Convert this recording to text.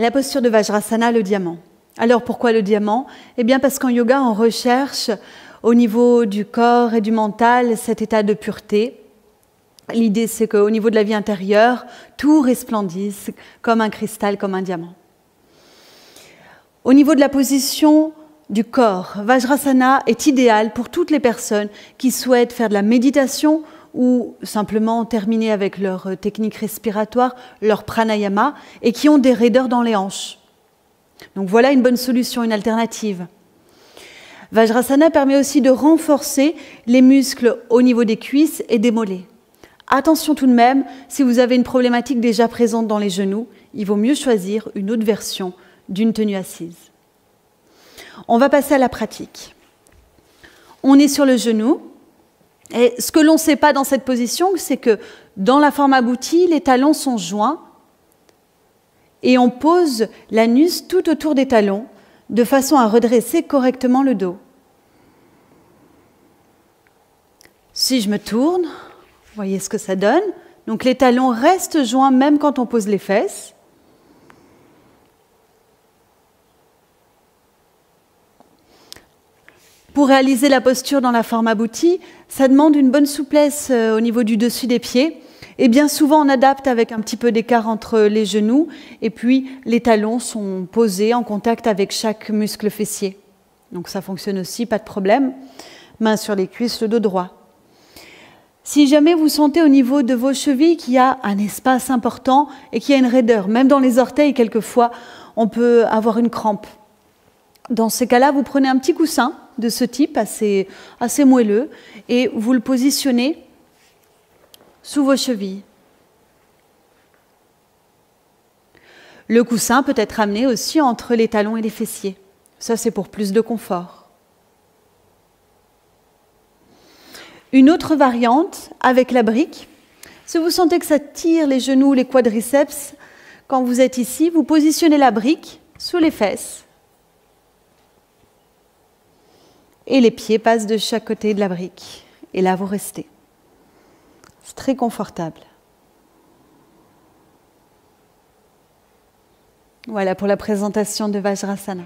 La posture de Vajrasana, le diamant. Alors pourquoi le diamant? Eh bien parce qu'en yoga, on recherche au niveau du corps et du mental cet état de pureté. L'idée, c'est qu'au niveau de la vie intérieure, tout resplendisse comme un cristal, comme un diamant. Au niveau de la position du corps, Vajrasana est idéal pour toutes les personnes qui souhaitent faire de la méditation ou simplement terminer avec leur technique respiratoire, leur pranayama, et qui ont des raideurs dans les hanches. Donc voilà une bonne solution, une alternative. Vajrasana permet aussi de renforcer les muscles au niveau des cuisses et des mollets. Attention tout de même, si vous avez une problématique déjà présente dans les genoux, il vaut mieux choisir une autre version d'une tenue assise. On va passer à la pratique. On est sur le genou. Et ce que l'on ne sait pas dans cette position, c'est que dans la forme aboutie, les talons sont joints et on pose l'anus tout autour des talons de façon à redresser correctement le dos. Si je me tourne, vous voyez ce que ça donne. Donc les talons restent joints même quand on pose les fesses. Pour réaliser la posture dans la forme aboutie, ça demande une bonne souplesse au niveau du dessus des pieds. Et bien souvent, on adapte avec un petit peu d'écart entre les genoux. Et puis, les talons sont posés en contact avec chaque muscle fessier. Donc ça fonctionne aussi, pas de problème. Main sur les cuisses, le dos droit. Si jamais vous sentez au niveau de vos chevilles qu'il y a un espace important et qu'il y a une raideur, même dans les orteils, quelquefois, on peut avoir une crampe. Dans ces cas-là, vous prenez un petit coussin de ce type, assez moelleux, et vous le positionnez sous vos chevilles. Le coussin peut être amené aussi entre les talons et les fessiers. Ça, c'est pour plus de confort. Une autre variante avec la brique, si vous sentez que ça tire les genoux, les quadriceps, quand vous êtes ici, vous positionnez la brique sous les fesses. Et les pieds passent de chaque côté de la brique. Et là, vous restez. C'est très confortable. Voilà pour la présentation de Vajrasana.